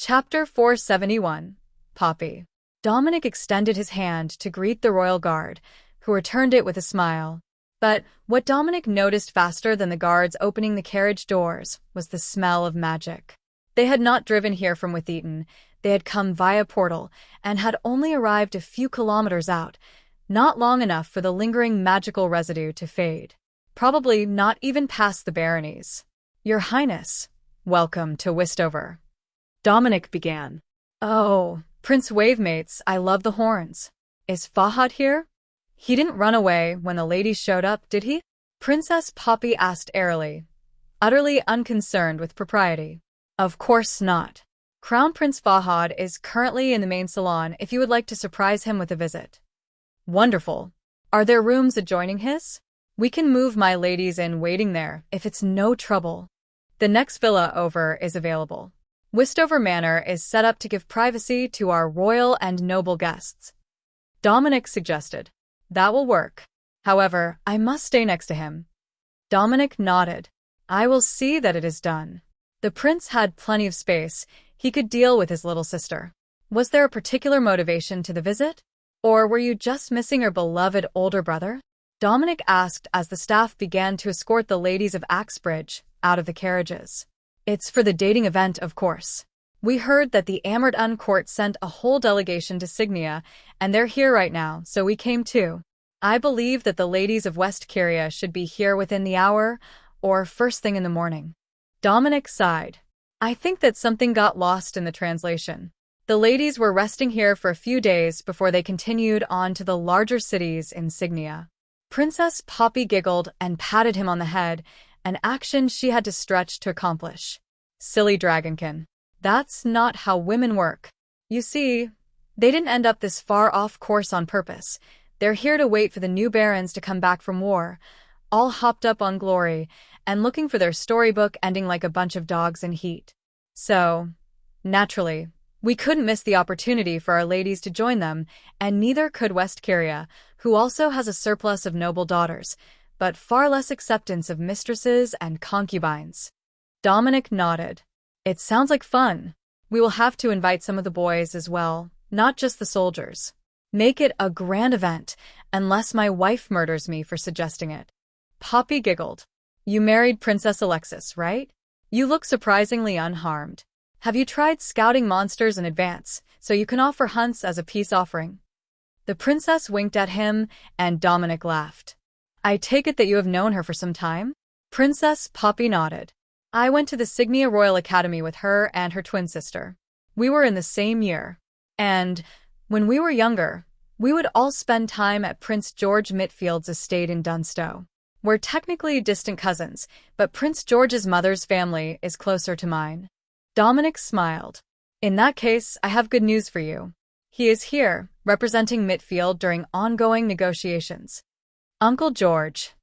Chapter 471. Poppy. Dominic extended his hand to greet the royal guard, who returned it with a smile. But what Dominic noticed faster than the guards opening the carriage doors was the smell of magic. They had not driven here from Witheaton. They had come via portal and had only arrived a few kilometers out, not long enough for the lingering magical residue to fade. Probably not even past the baronies. "Your Highness, welcome to Westover," Dominic began. "Oh, Prince Wavemates, I love the horns. Is Fahad here? He didn't run away when the ladies showed up, did he?" Princess Poppy asked airily, utterly unconcerned with propriety. "Of course not. Crown Prince Fahad is currently in the main salon if you would like to surprise him with a visit." "Wonderful. Are there rooms adjoining his? We can move my ladies in waiting there if it's no trouble. The next villa over is available. Westover Manor is set up to give privacy to our royal and noble guests," Dominic suggested. "That will work. However, I must stay next to him." Dominic nodded. "I will see that it is done." The prince had plenty of space. He could deal with his little sister. Was there a particular motivation to the visit? Or were you just missing your beloved older brother? Dominic asked as the staff began to escort the ladies of Axbridge out of the carriages. "It's for the dating event, of course. We heard that the Amerdun court sent a whole delegation to Signia, and they're here right now, so we came too. I believe that the ladies of West Kyria should be here within the hour, or first thing in the morning." Dominic sighed. "I think that something got lost in the translation. The ladies were resting here for a few days before they continued on to the larger cities in Signia." Princess Poppy giggled and patted him on the head, an action she had to stretch to accomplish. "Silly dragonkin. That's not how women work. You see, they didn't end up this far off course on purpose. They're here to wait for the new barons to come back from war, all hopped up on glory, and looking for their storybook ending like a bunch of dogs in heat. So, naturally, we couldn't miss the opportunity for our ladies to join them, and neither could West Kyria, who also has a surplus of noble daughters, but far less acceptance of mistresses and concubines." Dominic nodded. "It sounds like fun. We will have to invite some of the boys as well, not just the soldiers. Make it a grand event, unless my wife murders me for suggesting it." Poppy giggled. "You married Princess Alexis, right? You look surprisingly unharmed. Have you tried scouting monsters in advance, so you can offer hunts as a peace offering?" The princess winked at him, and Dominic laughed. "I take it that you have known her for some time?" Princess Poppy nodded. "I went to the Signia Royal Academy with her and her twin sister. We were in the same year. And, when we were younger, we would all spend time at Prince George Mitfield's estate in Dunstow. We're technically distant cousins, but Prince George's mother's family is closer to mine." Dominic smiled. "In that case, I have good news for you. He is here, representing Mitfield during ongoing negotiations." "Uncle George,"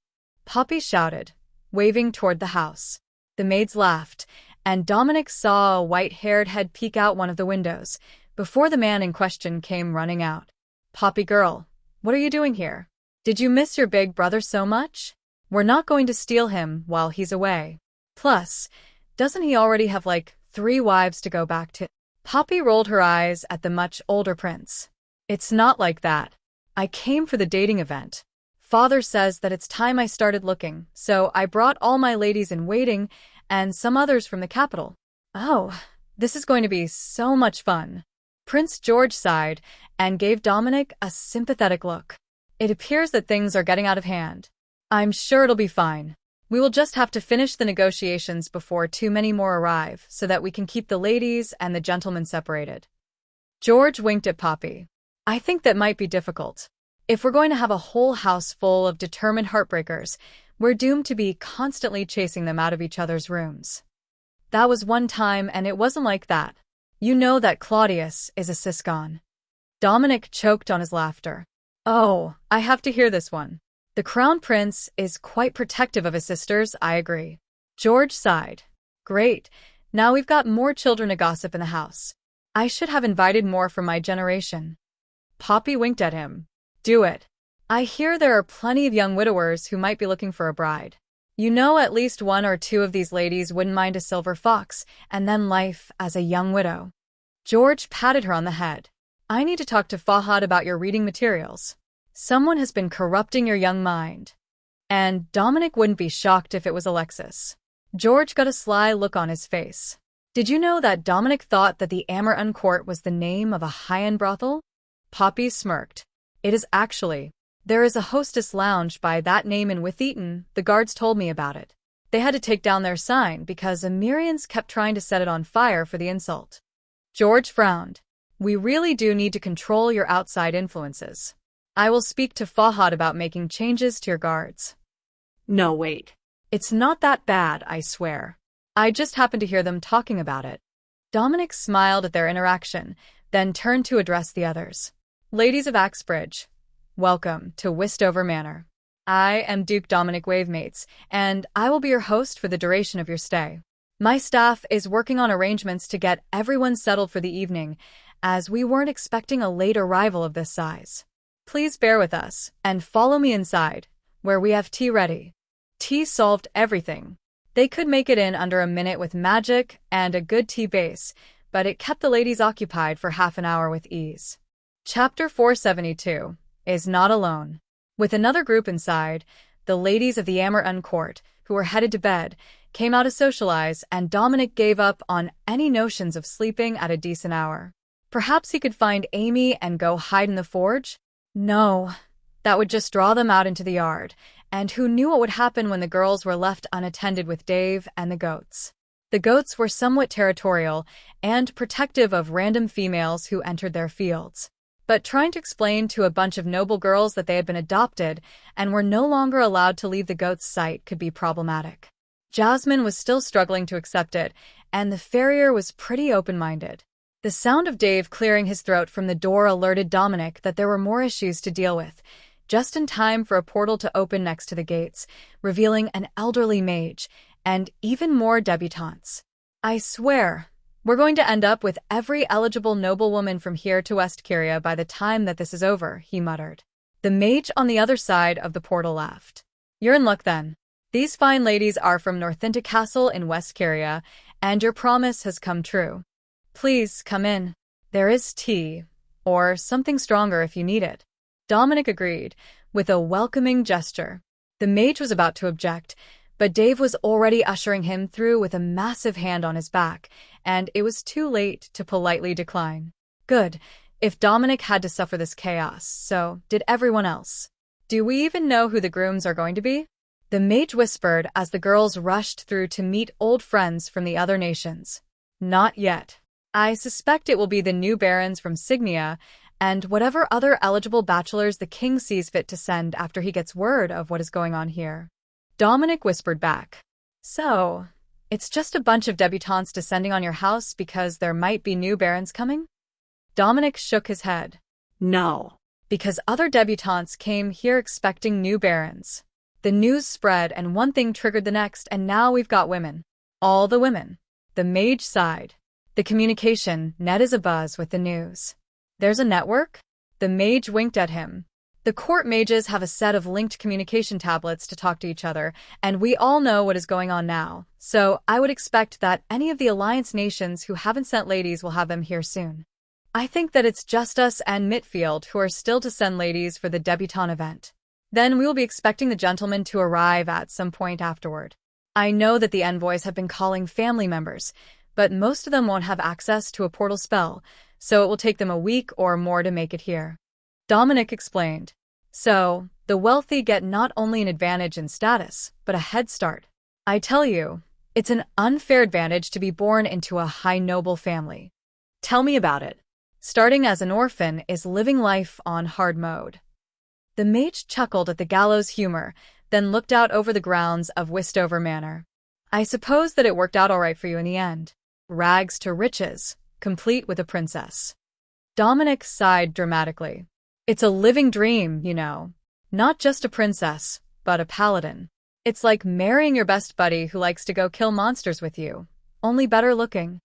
Poppy shouted, waving toward the house. The maids laughed, and Dominic saw a white-haired head peek out one of the windows, before the man in question came running out. "Poppy girl, what are you doing here? Did you miss your big brother so much? We're not going to steal him while he's away. Plus, doesn't he already have like 3 wives to go back to?" Poppy rolled her eyes at the much older prince. "It's not like that. I came for the dating event. Father says that it's time I started looking, so I brought all my ladies in waiting and some others from the capital." "Oh, this is going to be so much fun." Prince George sighed and gave Dominic a sympathetic look. "It appears that things are getting out of hand. I'm sure it'll be fine. We will just have to finish the negotiations before too many more arrive so that we can keep the ladies and the gentlemen separated." George winked at Poppy. "I think that might be difficult. If we're going to have a whole house full of determined heartbreakers, we're doomed to be constantly chasing them out of each other's rooms. That was one time and it wasn't like that. You know that Claudius is a siscon." Dominic choked on his laughter. "Oh, I have to hear this one. The crown prince is quite protective of his sisters, I agree." George sighed. "Great. Now we've got more children to gossip in the house. I should have invited more from my generation." Poppy winked at him. "Do it. I hear there are plenty of young widowers who might be looking for a bride. You know at least 1 or 2 of these ladies wouldn't mind a silver fox, and then life as a young widow." George patted her on the head. I need to talk to Fahad about your reading materials. Someone has been corrupting your young mind. And Dominic wouldn't be shocked if it was Alexis. George got a sly look on his face. Did you know that Dominic thought that the Heir Court was the name of a high-end brothel? Poppy smirked. It is actually. There is a hostess lounge by that name in Withyton. The guards told me about it. They had to take down their sign because Amirians kept trying to set it on fire for the insult. George frowned. We really do need to control your outside influences. I will speak to Fahad about making changes to your guards. No, wait. It's not that bad, I swear. I just happened to hear them talking about it. Dominic smiled at their interaction, then turned to address the others. Ladies of Axbridge, welcome to Westover Manor. I am Duke Dominic Wavemates, and I will be your host for the duration of your stay. My staff is working on arrangements to get everyone settled for the evening, as we weren't expecting a late arrival of this size. Please bear with us, and follow me inside, where we have tea ready. Tea solved everything. They could make it in under a minute with magic and a good tea base, but it kept the ladies occupied for half an hour with ease. Chapter 472 is not alone. With another group inside, the ladies of the Heir Court, who were headed to bed, came out to socialize, and Dominic gave up on any notions of sleeping at a decent hour. Perhaps he could find Amy and go hide in the forge? No, that would just draw them out into the yard, and who knew what would happen when the girls were left unattended with Dave and the goats. The goats were somewhat territorial and protective of random females who entered their fields. But trying to explain to a bunch of noble girls that they had been adopted and were no longer allowed to leave the goats' sight could be problematic. Jasmine was still struggling to accept it, and the farrier was pretty open-minded. The sound of Dave clearing his throat from the door alerted Dominic that there were more issues to deal with, just in time for a portal to open next to the gates, revealing an elderly mage, and even more debutantes. I swear, we're going to end up with every eligible noblewoman from here to West Kyria by the time that this is over, he muttered. The mage on the other side of the portal laughed. You're in luck then. These fine ladies are from Northinta Castle in West Kyria, and your promise has come true. Please come in. There is tea, or something stronger if you need it. Dominic agreed, with a welcoming gesture. The mage was about to object, but Dave was already ushering him through with a massive hand on his back, and it was too late to politely decline. Good, if Dominic had to suffer this chaos, so did everyone else. Do we even know who the grooms are going to be? The mage whispered as the girls rushed through to meet old friends from the other nations. Not yet. I suspect it will be the new barons from Signia, and whatever other eligible bachelors the king sees fit to send after he gets word of what is going on here. Dominic whispered back. So, it's just a bunch of debutantes descending on your house because there might be new barons coming? Dominic shook his head. No. Because other debutantes came here expecting new barons. The news spread and one thing triggered the next, and now we've got women. All the women. The mage sighed. The communication net is abuzz with the news. There's a network? The mage winked at him. The court mages have a set of linked communication tablets to talk to each other, and we all know what is going on now, so I would expect that any of the alliance nations who haven't sent ladies will have them here soon. I think that it's just us and Mitfield who are still to send ladies for the debutante event. Then we will be expecting the gentlemen to arrive at some point afterward. I know that the envoys have been calling family members, but most of them won't have access to a portal spell, so it will take them a week or more to make it here. Dominic explained. So, the wealthy get not only an advantage in status, but a head start. I tell you, it's an unfair advantage to be born into a high noble family. Tell me about it. Starting as an orphan is living life on hard mode. The mage chuckled at the gallows humor, then looked out over the grounds of Westover Manor. I suppose that it worked out all right for you in the end. Rags to riches, complete with a princess. Dominic sighed dramatically. It's a living dream, you know. Not just a princess, but a paladin. It's like marrying your best buddy who likes to go kill monsters with you, only better looking.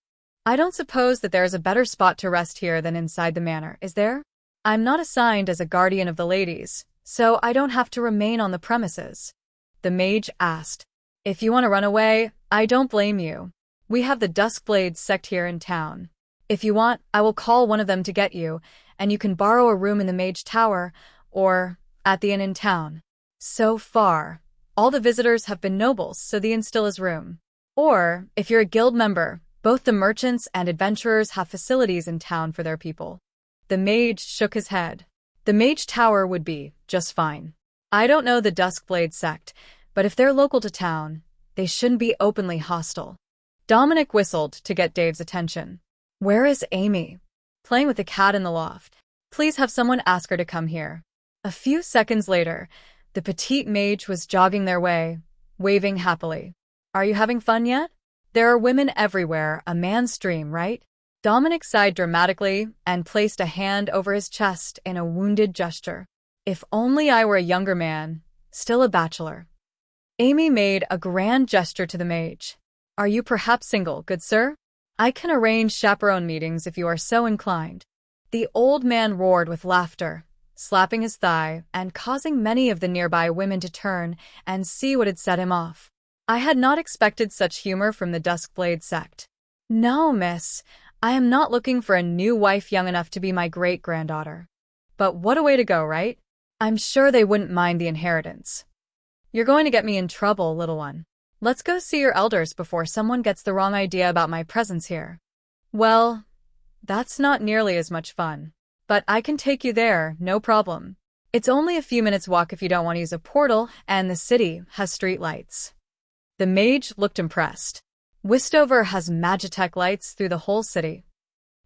I don't suppose that there is a better spot to rest here than inside the manor, is there? I'm not assigned as a guardian of the ladies, so I don't have to remain on the premises. The mage asked. If you want to run away, I don't blame you. We have the Duskblade sect here in town. If you want, I will call one of them to get you, and you can borrow a room in the Mage Tower, or at the inn in town. So far, all the visitors have been nobles, so the inn still has room. Or, if you're a guild member, both the merchants and adventurers have facilities in town for their people. The mage shook his head. The Mage Tower would be just fine. I don't know the Duskblade sect, but if they're local to town, they shouldn't be openly hostile. Dominic whistled to get Dave's attention. Where is Amy? Playing with the cat in the loft. Please have someone ask her to come here. A few seconds later, the petite mage was jogging their way, waving happily. Are you having fun yet? There are women everywhere, a man's dream, right? Dominic sighed dramatically and placed a hand over his chest in a wounded gesture. If only I were a younger man, still a bachelor. Amy made a grand gesture to the mage. Are you perhaps single, good sir? I can arrange chaperone meetings if you are so inclined. The old man roared with laughter, slapping his thigh and causing many of the nearby women to turn and see what had set him off. I had not expected such humor from the Duskblade sect. No, miss, I am not looking for a new wife young enough to be my great-granddaughter. But what a way to go, right? I'm sure they wouldn't mind the inheritance. You're going to get me in trouble, little one. Let's go see your elders before someone gets the wrong idea about my presence here. Well, that's not nearly as much fun. But I can take you there, no problem. It's only a few minutes walk if you don't want to use a portal, and the city has street lights. The mage looked impressed. Westover has Magitech lights through the whole city.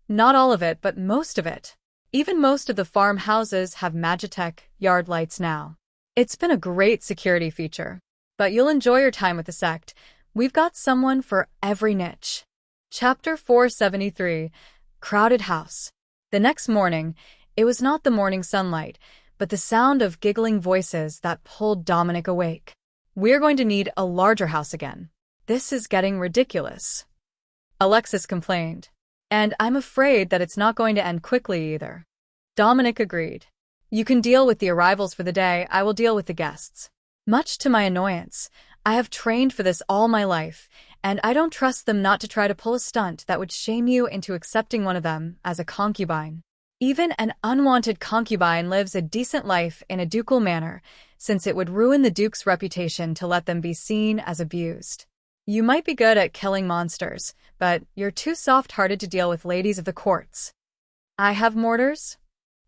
Not all of it, but most of it. Even most of the farmhouses have Magitech yard lights now. It's been a great security feature. But you'll enjoy your time with the sect. We've got someone for every niche. Chapter 473, Crowded House. The next morning, it was not the morning sunlight, but the sound of giggling voices that pulled Dominic awake. We're going to need a larger house again. This is getting ridiculous. Alexis complained. And I'm afraid that it's not going to end quickly either. Dominic agreed. You can deal with the arrivals for the day, I will deal with the guests. Much to my annoyance, I have trained for this all my life, and I don't trust them not to try to pull a stunt that would shame you into accepting one of them as a concubine. Even an unwanted concubine lives a decent life in a ducal manner, since it would ruin the duke's reputation to let them be seen as abused. You might be good at killing monsters, but you're too soft-hearted to deal with ladies of the courts. I have mortars?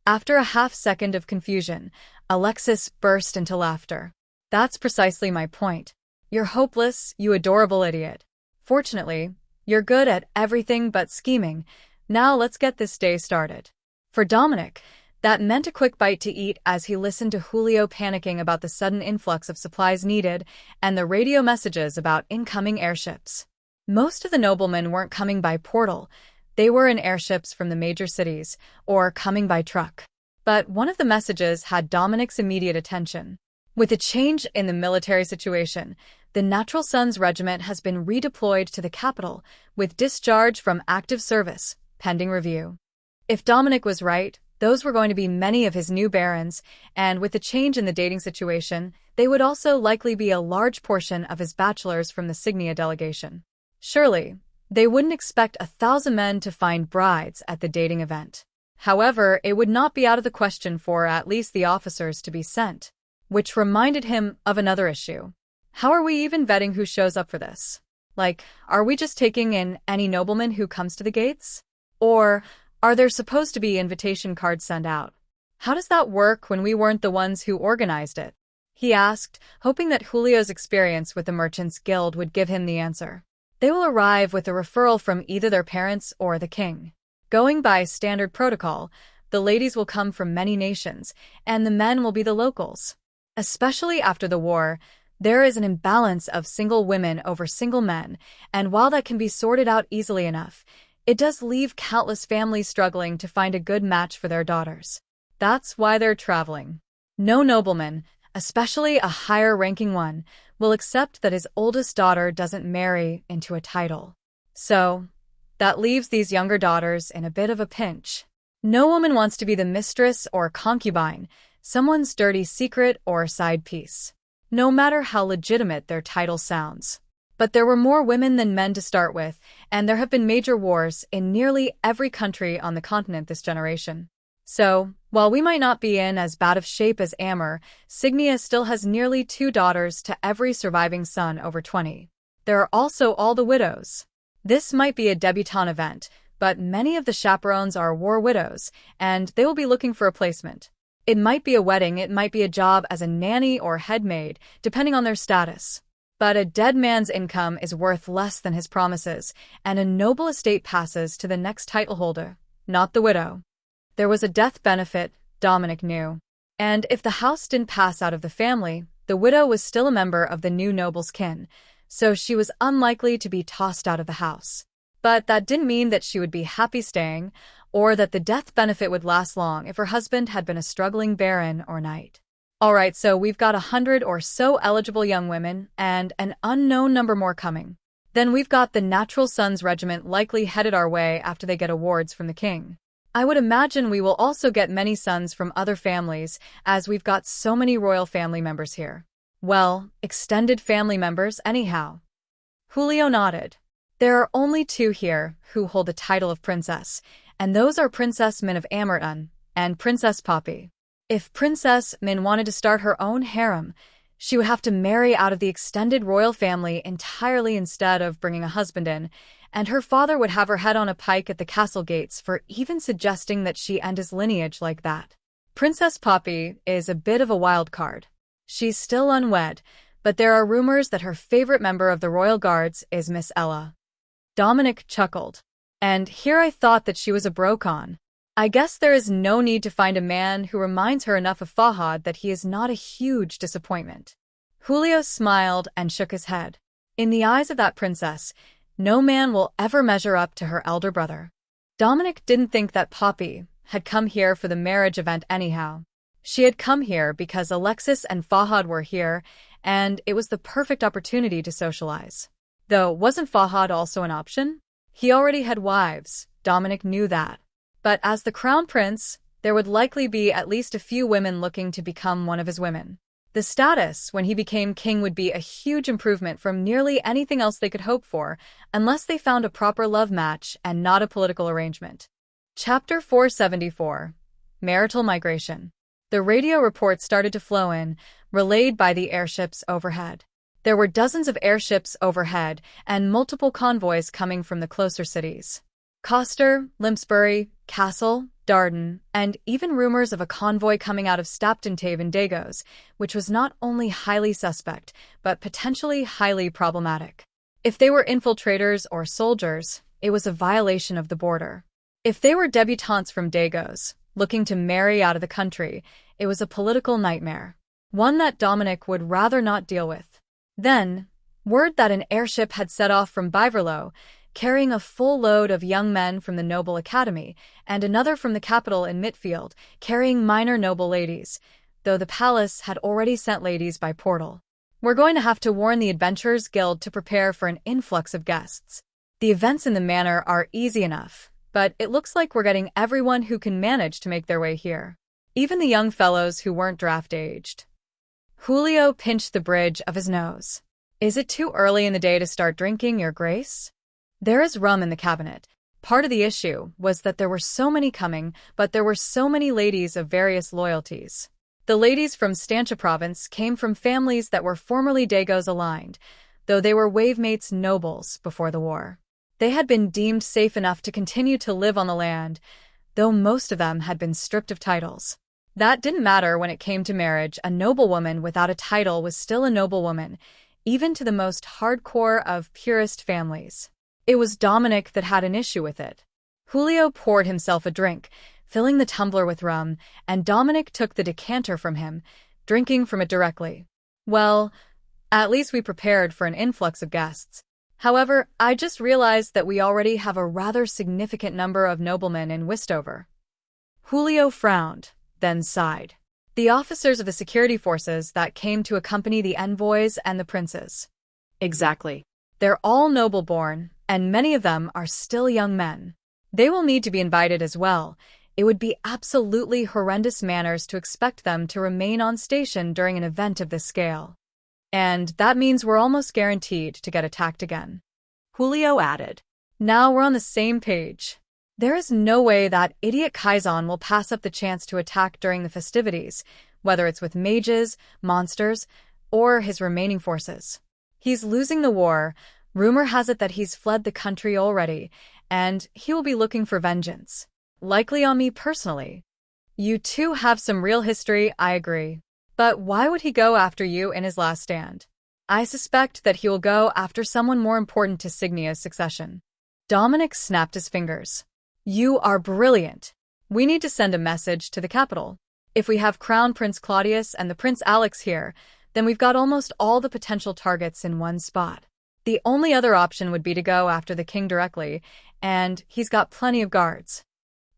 After a half-second of confusion, Alexis burst into laughter. That's precisely my point. You're hopeless, you adorable idiot. Fortunately, you're good at everything but scheming. Now let's get this day started. For Dominic, that meant a quick bite to eat as he listened to Julio panicking about the sudden influx of supplies needed and the radio messages about incoming airships. Most of the noblemen weren't coming by portal. They were in airships from the major cities, or coming by truck. But one of the messages had Dominic's immediate attention. With a change in the military situation, the Natural Sons Regiment has been redeployed to the capital, with discharge from active service, pending review. If Dominic was right, those were going to be many of his new barons, and with the change in the dating situation, they would also likely be a large portion of his bachelors from the Signia delegation. Surely, they wouldn't expect 1,000 men to find brides at the dating event. However, it would not be out of the question for at least the officers to be sent. Which reminded him of another issue. How are we even vetting who shows up for this? Like, are we just taking in any nobleman who comes to the gates? Or are there supposed to be invitation cards sent out? How does that work when we weren't the ones who organized it? He asked, hoping that Julio's experience with the Merchants Guild would give him the answer. They will arrive with a referral from either their parents or the king. Going by standard protocol, the ladies will come from many nations, and the men will be the locals. Especially after the war, there is an imbalance of single women over single men, and while that can be sorted out easily enough, it does leave countless families struggling to find a good match for their daughters. That's why they're traveling. No nobleman, especially a higher-ranking one, will accept that his oldest daughter doesn't marry into a title. So, that leaves these younger daughters in a bit of a pinch. No woman wants to be the mistress or concubine, someone's dirty secret or side piece, no matter how legitimate their title sounds. But there were more women than men to start with, and there have been major wars in nearly every country on the continent this generation. So, while we might not be in as bad of shape as Heir, Signia still has nearly 2 daughters to every surviving son over 20. There are also all the widows. This might be a debutante event, but many of the chaperones are war widows, and they will be looking for a placement. It might be a wedding, it might be a job as a nanny or head maid, depending on their status. But a dead man's income is worth less than his promises, and a noble estate passes to the next title holder, not the widow. There was a death benefit, Dominic knew. And if the house didn't pass out of the family, the widow was still a member of the new noble's kin, so she was unlikely to be tossed out of the house. But that didn't mean that she would be happy staying, or that the death benefit would last long if her husband had been a struggling baron or knight. Alright, so we've got 100 or so eligible young women, and an unknown number more coming. Then we've got the Natural Sons Regiment likely headed our way after they get awards from the king. I would imagine we will also get many sons from other families, as we've got so many royal family members here. Well, extended family members anyhow. Julio nodded. There are only 2 here who hold the title of princess, and those are Princess Min of Amerton and Princess Poppy. If Princess Min wanted to start her own harem, she would have to marry out of the extended royal family entirely instead of bringing a husband in, and her father would have her head on a pike at the castle gates for even suggesting that she end his lineage like that. Princess Poppy is a bit of a wild card. She's still unwed, but there are rumors that her favorite member of the royal guards is Miss Ella. Dominic chuckled. And here I thought that she was a brocon. I guess there is no need to find a man who reminds her enough of Fahad that he is not a huge disappointment. Julio smiled and shook his head. In the eyes of that princess, no man will ever measure up to her elder brother. Dominic didn't think that Poppy had come here for the marriage event anyhow. She had come here because Alexis and Fahad were here, and it was the perfect opportunity to socialize. Though, wasn't Fahad also an option? He already had wives, Dominic knew that. But as the crown prince, there would likely be at least a few women looking to become one of his women. The status when he became king would be a huge improvement from nearly anything else they could hope for, unless they found a proper love match and not a political arrangement. Chapter 474. Marital Migration. The radio reports started to flow in, relayed by the airships overhead. There were dozens of airships overhead and multiple convoys coming from the closer cities. Coster, Limpsbury, Castle, Darden, and even rumors of a convoy coming out of Staptentave and Dagos, which was not only highly suspect, but potentially highly problematic. If they were infiltrators or soldiers, it was a violation of the border. If they were debutantes from Dagos, looking to marry out of the country, it was a political nightmare. One that Dominic would rather not deal with. Then, word that an airship had set off from Biverlow, carrying a full load of young men from the Noble Academy, and another from the capital in Mitfield, carrying minor noble ladies, though the palace had already sent ladies by portal. We're going to have to warn the Adventurers Guild to prepare for an influx of guests. The events in the manor are easy enough, but it looks like we're getting everyone who can manage to make their way here. Even the young fellows who weren't draft-aged. Julio pinched the bridge of his nose. Is it too early in the day to start drinking, Your Grace? There is rum in the cabinet. Part of the issue was that there were so many coming, but there were so many ladies of various loyalties. The ladies from Stancha province came from families that were formerly Dagos aligned, though they were Wavemates nobles before the war. They had been deemed safe enough to continue to live on the land, though most of them had been stripped of titles. That didn't matter when it came to marriage. A noblewoman without a title was still a noblewoman, even to the most hardcore of purist families. It was Dominic that had an issue with it. Julio poured himself a drink, filling the tumbler with rum, and Dominic took the decanter from him, drinking from it directly. Well, at least we prepared for an influx of guests. However, I just realized that we already have a rather significant number of noblemen in Westover. Julio frowned, then sighed. The officers of the security forces that came to accompany the envoys and the princes. Exactly. They're all noble-born, and many of them are still young men. They will need to be invited as well. It would be absolutely horrendous manners to expect them to remain on station during an event of this scale. And that means we're almost guaranteed to get attacked again. Julio added. Now we're on the same page. There is no way that idiot Kaizan will pass up the chance to attack during the festivities, whether it's with mages, monsters, or his remaining forces. He's losing the war. Rumor has it that he's fled the country already, and he will be looking for vengeance. Likely on me personally. You two have some real history, I agree. But why would he go after you in his last stand? I suspect that he will go after someone more important to Signia's succession. Dominic snapped his fingers. You are brilliant. We need to send a message to the capital. If we have Crown Prince Claudius and the Prince Alex here, then we've got almost all the potential targets in one spot. The only other option would be to go after the king directly, and he's got plenty of guards.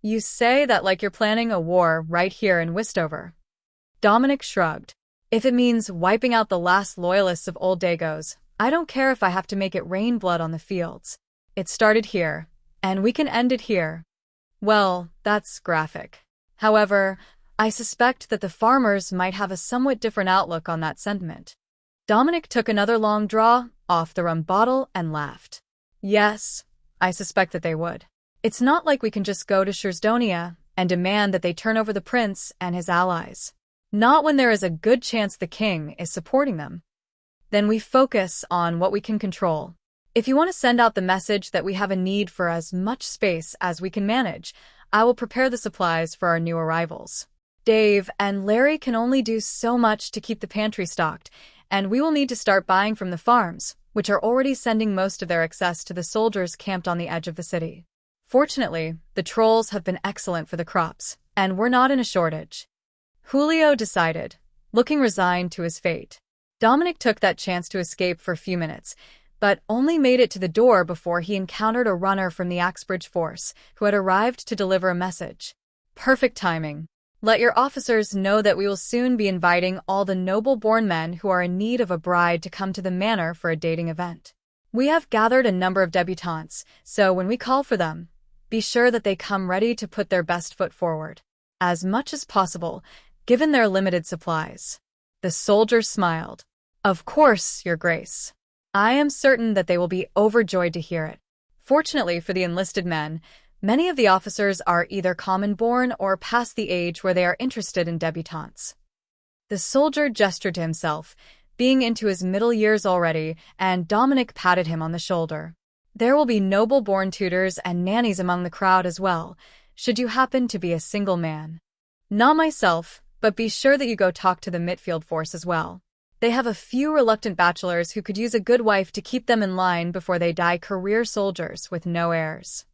You say that like you're planning a war right here in Westover. Dominic shrugged. If it means wiping out the last loyalists of Old Dagos, I don't care if I have to make it rain blood on the fields. It started here, and we can end it here. Well, that's graphic. However, I suspect that the farmers might have a somewhat different outlook on that sentiment. Dominic took another long draw off the rum bottle and laughed. Yes, I suspect that they would. It's not like we can just go to Shersdonia and demand that they turn over the prince and his allies. Not when there is a good chance the king is supporting them. Then we focus on what we can control. If you want to send out the message that we have a need for as much space as we can manage, I will prepare the supplies for our new arrivals. Dave and Larry can only do so much to keep the pantry stocked, and we will need to start buying from the farms, which are already sending most of their excess to the soldiers camped on the edge of the city. Fortunately, the trolls have been excellent for the crops, and we're not in a shortage. Julio decided, looking resigned to his fate. Dominic took that chance to escape for a few minutes, but only made it to the door before he encountered a runner from the Axbridge force, who had arrived to deliver a message. Perfect timing. Let your officers know that we will soon be inviting all the noble-born men who are in need of a bride to come to the manor for a dating event. We have gathered a number of debutantes, so when we call for them, be sure that they come ready to put their best foot forward, as much as possible, given their limited supplies. The soldier smiled. Of course, Your Grace. I am certain that they will be overjoyed to hear it. Fortunately for the enlisted men, many of the officers are either common-born or past the age where they are interested in debutantes. The soldier gestured to himself, being into his middle years already, and Dominic patted him on the shoulder. There will be noble-born tutors and nannies among the crowd as well, should you happen to be a single man. Not myself, but be sure that you go talk to the Mitfield force as well. They have a few reluctant bachelors who could use a good wife to keep them in line before they die career soldiers with no heirs.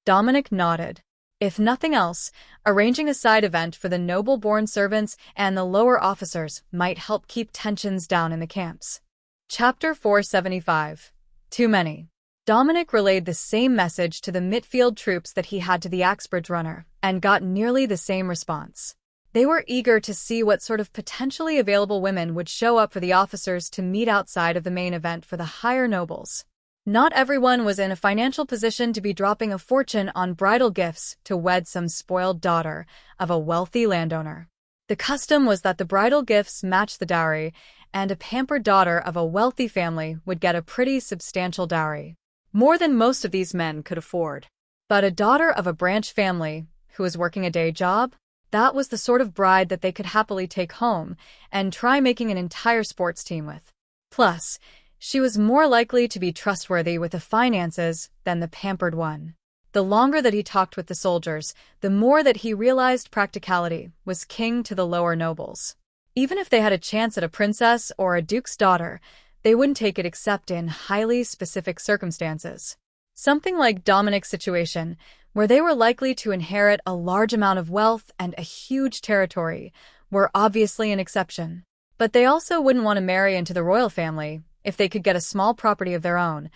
Dominic nodded. If nothing else, arranging a side event for the noble-born servants and the lower officers might help keep tensions down in the camps. Chapter 475. Too many. Dominic relayed the same message to the Mitfield troops that he had to the Axbridge runner, and got nearly the same response. They were eager to see what sort of potentially available women would show up for the officers to meet outside of the main event for the higher nobles. Not everyone was in a financial position to be dropping a fortune on bridal gifts to wed some spoiled daughter of a wealthy landowner. The custom was that the bridal gifts matched the dowry, and a pampered daughter of a wealthy family would get a pretty substantial dowry. More than most of these men could afford. But a daughter of a branch family, who was working a day job, that was the sort of bride that they could happily take home and try making an entire sports team with. Plus, she was more likely to be trustworthy with the finances than the pampered one. The longer that he talked with the soldiers, the more that he realized practicality was king to the lower nobles. Even if they had a chance at a princess or a duke's daughter, they wouldn't take it except in highly specific circumstances. Something like Dominic's situation, where they were likely to inherit a large amount of wealth and a huge territory, were obviously an exception. But they also wouldn't want to marry into the royal family if they could get a small property of their own,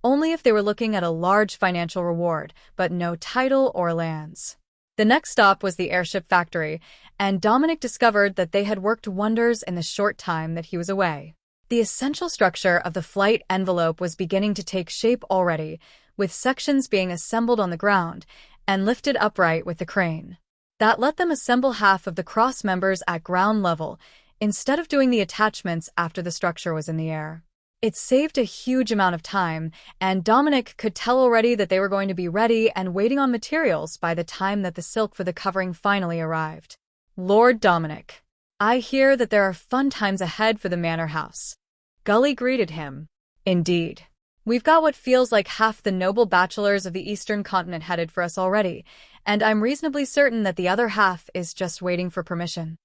only if they were looking at a large financial reward, but no title or lands. The next stop was the airship factory, and Dominic discovered that they had worked wonders in the short time that he was away. The essential structure of the flight envelope was beginning to take shape already, with sections being assembled on the ground and lifted upright with the crane. That let them assemble half of the cross members at ground level, instead of doing the attachments after the structure was in the air. It saved a huge amount of time, and Dominic could tell already that they were going to be ready and waiting on materials by the time that the silk for the covering finally arrived. Lord Dominic, I hear that there are fun times ahead for the manor house. Gully greeted him. Indeed. We've got what feels like half the noble bachelors of the Eastern continent headed for us already, and I'm reasonably certain that the other half is just waiting for permission.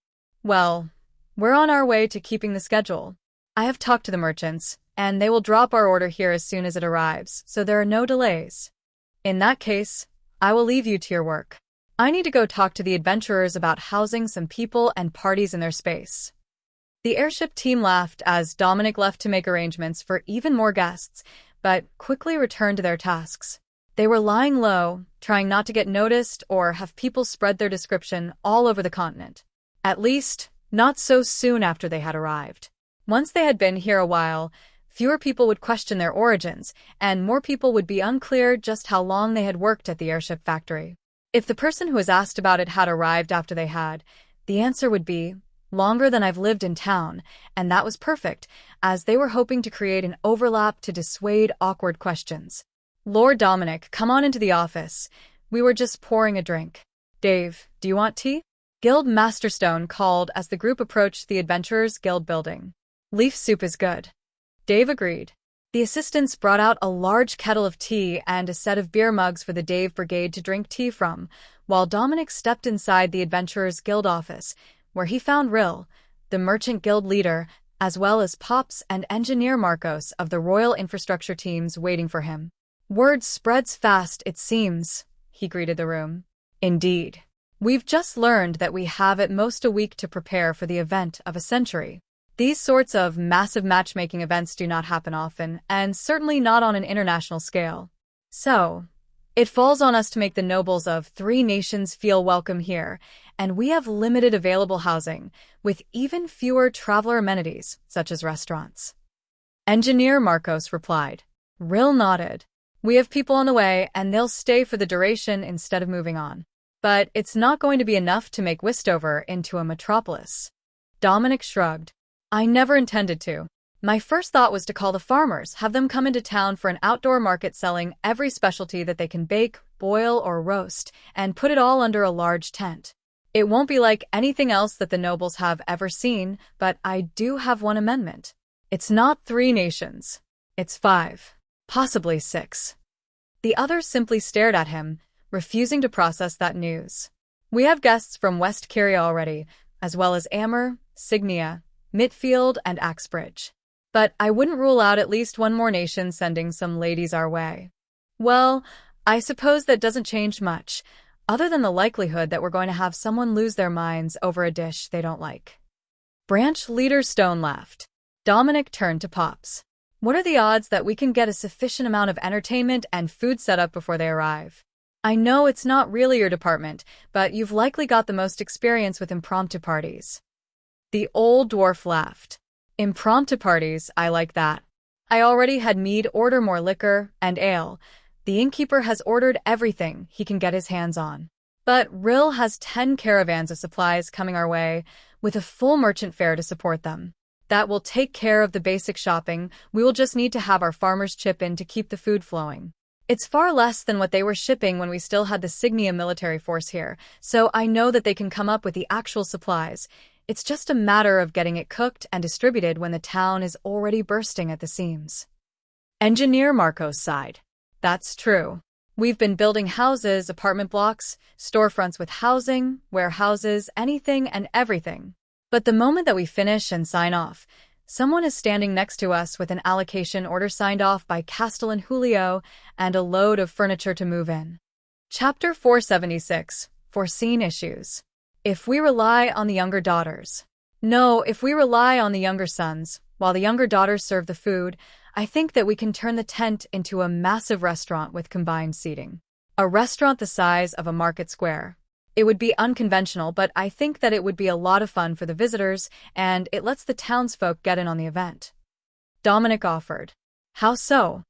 Well, we're on our way to keeping the schedule. I have talked to the merchants, and they will drop our order here as soon as it arrives, so there are no delays. In that case, I will leave you to your work. I need to go talk to the adventurers about housing some people and parties in their space. The airship team laughed as Dominic left to make arrangements for even more guests, but quickly returned to their tasks. They were lying low, trying not to get noticed or have people spread their description all over the continent. At least, not so soon after they had arrived. Once they had been here a while, fewer people would question their origins, and more people would be unclear just how long they had worked at the airship factory. If the person who was asked about it had arrived after they had, the answer would be, longer than I've lived in town, and that was perfect, as they were hoping to create an overlap to dissuade awkward questions. Lord Dominic, come on into the office. We were just pouring a drink. Dave, do you want tea? Guild Masterstone called as the group approached the Adventurers Guild building. Leaf soup is good. Dave agreed. The assistants brought out a large kettle of tea and a set of beer mugs for the Dave Brigade to drink tea from, while Dominic stepped inside the Adventurers Guild office, where he found Rill, the Merchant Guild leader, as well as Pops and Engineer Marcos of the Royal Infrastructure teams waiting for him. Word spreads fast, it seems, he greeted the room. Indeed. We've just learned that we have at most a week to prepare for the event of a century. These sorts of massive matchmaking events do not happen often, and certainly not on an international scale. So, it falls on us to make the nobles of 3 nations feel welcome here, and we have limited available housing, with even fewer traveler amenities, such as restaurants. Engineer Marcos replied. Rill nodded. We have people on the way, and they'll stay for the duration instead of moving on. But it's not going to be enough to make Westover into a metropolis. Dominic shrugged. I never intended to. My first thought was to call the farmers, have them come into town for an outdoor market selling every specialty that they can bake, boil, or roast, and put it all under a large tent. It won't be like anything else that the nobles have ever seen, but I do have one amendment. It's not 3 nations. It's 5. Possibly 6. The others simply stared at him, refusing to process that news. We have guests from West Kyria already, as well as Amer, Signia, Mitfield, and Axbridge. But I wouldn't rule out at least one more nation sending some ladies our way. Well, I suppose that doesn't change much, other than the likelihood that we're going to have someone lose their minds over a dish they don't like. Branch Leader Stone laughed. Dominic turned to Pops. What are the odds that we can get a sufficient amount of entertainment and food set up before they arrive? I know it's not really your department, but you've likely got the most experience with impromptu parties. The old dwarf laughed. Impromptu parties, I like that. I already had Mead order more liquor and ale. The innkeeper has ordered everything he can get his hands on. But Rill has 10 caravans of supplies coming our way, with a full merchant fare to support them. That will take care of the basic shopping. We will just need to have our farmers chip in to keep the food flowing. It's far less than what they were shipping when we still had the Signia military force here, so I know that they can come up with the actual supplies. It's just a matter of getting it cooked and distributed when the town is already bursting at the seams. Engineer Marcos sighed. That's true. We've been building houses, apartment blocks, storefronts with housing, warehouses, anything and everything. But the moment that we finish and sign off, someone is standing next to us with an allocation order signed off by Castellan Julio and a load of furniture to move in. Chapter 476, Foreseen Issues. If we rely on the younger daughters. No, if we rely on the younger sons, while the younger daughters serve the food, I think that we can turn the tent into a massive restaurant with combined seating. A restaurant the size of a market square. It would be unconventional, but I think that it would be a lot of fun for the visitors, and it lets the townsfolk get in on the event. Dominic offered. How so?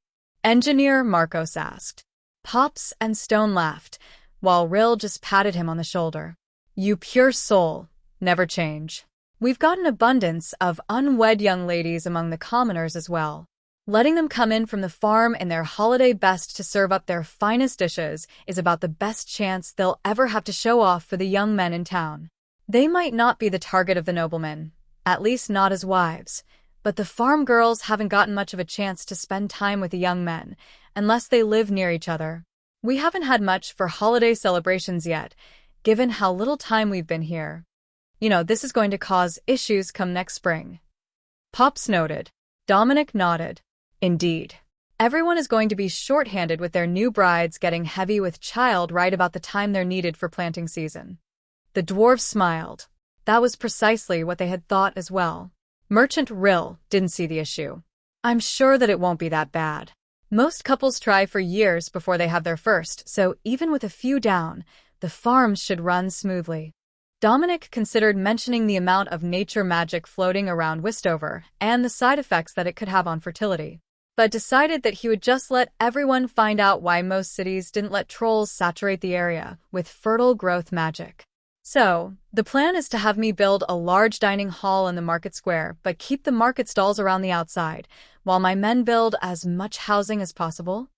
Engineer Marcos asked. Pops and Stone laughed, while Rill just patted him on the shoulder. You pure soul, never change. We've got an abundance of unwed young ladies among the commoners as well. Letting them come in from the farm in their holiday best to serve up their finest dishes is about the best chance they'll ever have to show off for the young men in town. They might not be the target of the noblemen, at least not as wives, but the farm girls haven't gotten much of a chance to spend time with the young men, unless they live near each other. We haven't had much for holiday celebrations yet, given how little time we've been here. This is going to cause issues come next spring. Pops noted. Dominic nodded. Indeed. Everyone is going to be short-handed with their new brides getting heavy with child right about the time they're needed for planting season. The dwarves smiled. That was precisely what they had thought as well. Merchant Rill didn't see the issue. I'm sure that it won't be that bad. Most couples try for years before they have their first, so even with a few down, the farms should run smoothly. Dominic considered mentioning the amount of nature magic floating around Westover and the side effects that it could have on fertility, but decided that he would just let everyone find out why most cities didn't let trolls saturate the area with fertile growth magic. So, the plan is to have me build a large dining hall in the market square, but keep the market stalls around the outside, while my men build as much housing as possible?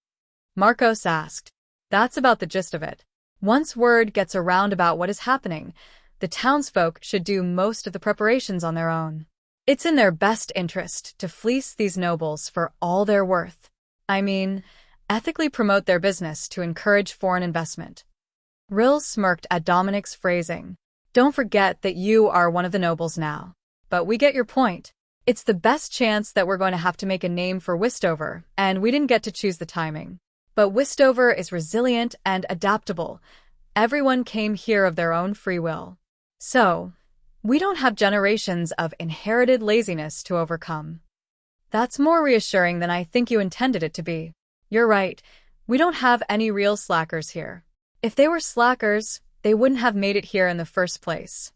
Marcos asked. That's about the gist of it. Once word gets around about what is happening, the townsfolk should do most of the preparations on their own. It's in their best interest to fleece these nobles for all they're worth. I mean, ethically promote their business to encourage foreign investment. Rill smirked at Dominic's phrasing. Don't forget that you are one of the nobles now. But we get your point. It's the best chance that we're going to have to make a name for Westover, and we didn't get to choose the timing. But Westover is resilient and adaptable. Everyone came here of their own free will. So, we don't have generations of inherited laziness to overcome. That's more reassuring than I think you intended it to be. You're right, we don't have any real slackers here. If they were slackers, they wouldn't have made it here in the first place.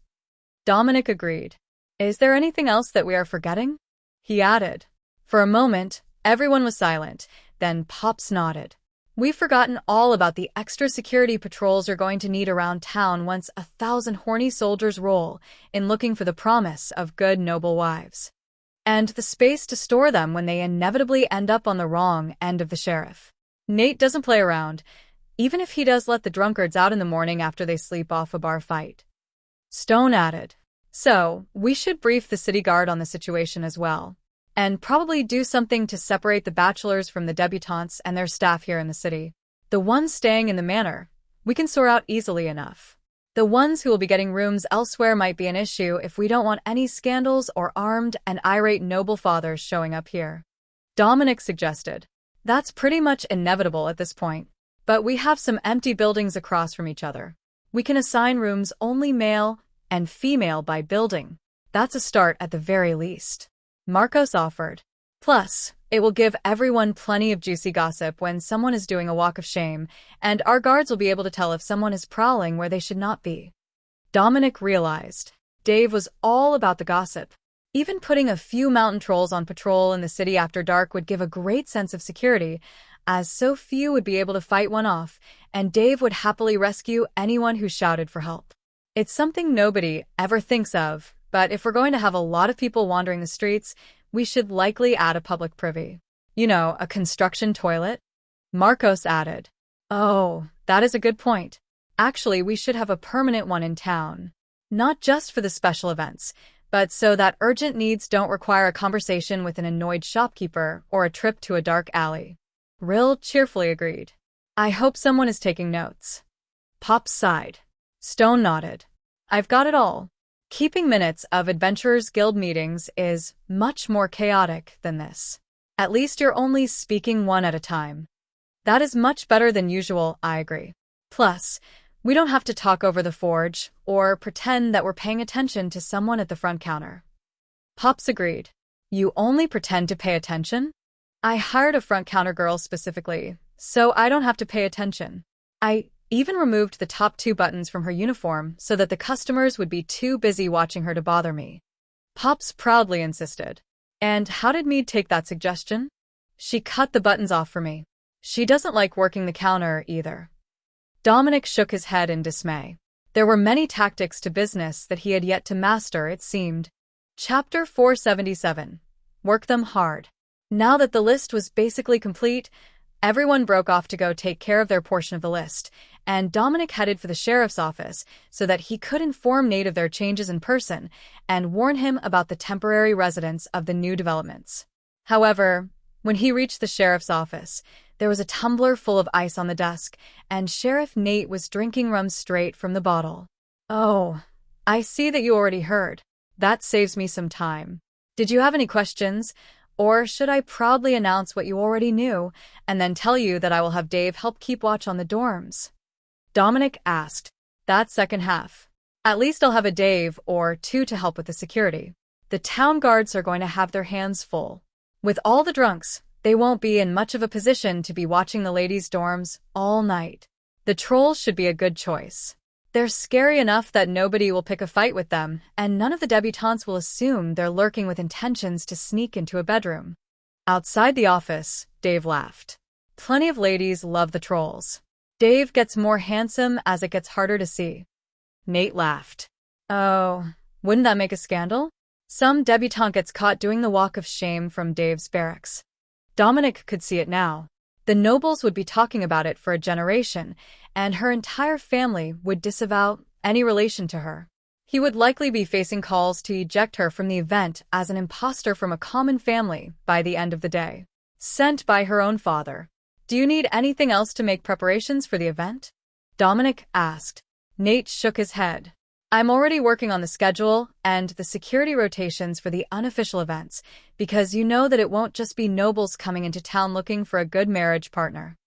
Dominic agreed. Is there anything else that we are forgetting? He added. For a moment, everyone was silent, then Pops nodded. We've forgotten all about the extra security patrols you're going to need around town once 1,000 horny soldiers roll in looking for the promise of good noble wives. And the space to store them when they inevitably end up on the wrong end of the sheriff. Nate doesn't play around, even if he does let the drunkards out in the morning after they sleep off a bar fight. Stone added. So, we should brief the city guard on the situation as well. And probably do something to separate the bachelors from the debutantes and their staff here in the city. The ones staying in the manor, we can sort out easily enough. The ones who will be getting rooms elsewhere might be an issue if we don't want any scandals or armed and irate noble fathers showing up here. Dominic suggested. That's pretty much inevitable at this point. But we have some empty buildings across from each other. We can assign rooms only male and female by building. That's a start at the very least. Marcos offered. Plus, it will give everyone plenty of juicy gossip when someone is doing a walk of shame, and our guards will be able to tell if someone is prowling where they should not be. Dominic realized. Dave was all about the gossip. Even putting a few mountain trolls on patrol in the city after dark would give a great sense of security, as so few would be able to fight one off, and Dave would happily rescue anyone who shouted for help. It's something nobody ever thinks of, but if we're going to have a lot of people wandering the streets, we should likely add a public privy. A construction toilet? Marcos added. Oh, that is a good point. Actually, we should have a permanent one in town. Not just for the special events, but so that urgent needs don't require a conversation with an annoyed shopkeeper or a trip to a dark alley. Rill cheerfully agreed. I hope someone is taking notes. Pop sighed. Stone nodded. I've got it all. Keeping minutes of Adventurers Guild meetings is much more chaotic than this. At least you're only speaking one at a time. That is much better than usual, I agree. Plus, we don't have to talk over the forge or pretend that we're paying attention to someone at the front counter. Pops agreed. You only pretend to pay attention? I hired a front counter girl specifically, so I don't have to pay attention. I even removed the top 2 buttons from her uniform so that the customers would be too busy watching her to bother me. Pops proudly insisted. And how did Mead take that suggestion? She cut the buttons off for me. She doesn't like working the counter either. Dominic shook his head in dismay. There were many tactics to business that he had yet to master, it seemed. Chapter 477. Work them hard. Now that the list was basically complete, everyone broke off to go take care of their portion of the list, and Dominic headed for the sheriff's office so that he could inform Nate of their changes in person and warn him about the temporary residence of the new developments. However, when he reached the sheriff's office, there was a tumbler full of ice on the desk, and Sheriff Nate was drinking rum straight from the bottle. "Oh, I see that you already heard. That saves me some time. Did you have any questions? Or should I proudly announce what you already knew, and then tell you that I will have Dave help keep watch on the dorms?" Dominic asked. "That second half. At least I'll have a Dave or two to help with the security. The town guards are going to have their hands full. With all the drunks, they won't be in much of a position to be watching the ladies' dorms all night. The trolls should be a good choice. They're scary enough that nobody will pick a fight with them, and none of the debutantes will assume they're lurking with intentions to sneak into a bedroom." Outside the office, Dave laughed. "Plenty of ladies love the trolls. Dave gets more handsome as it gets harder to see." Nate laughed. "Oh, wouldn't that make a scandal? Some debutante gets caught doing the walk of shame from Dave's barracks." Dominic could see it now. The nobles would be talking about it for a generation, and her entire family would disavow any relation to her. He would likely be facing calls to eject her from the event as an imposter from a common family by the end of the day. Sent by her own father. "Do you need anything else to make preparations for the event?" Dominic asked. Nate shook his head. "I'm already working on the schedule and the security rotations for the unofficial events, because you know that it won't just be nobles coming into town looking for a good marriage partner."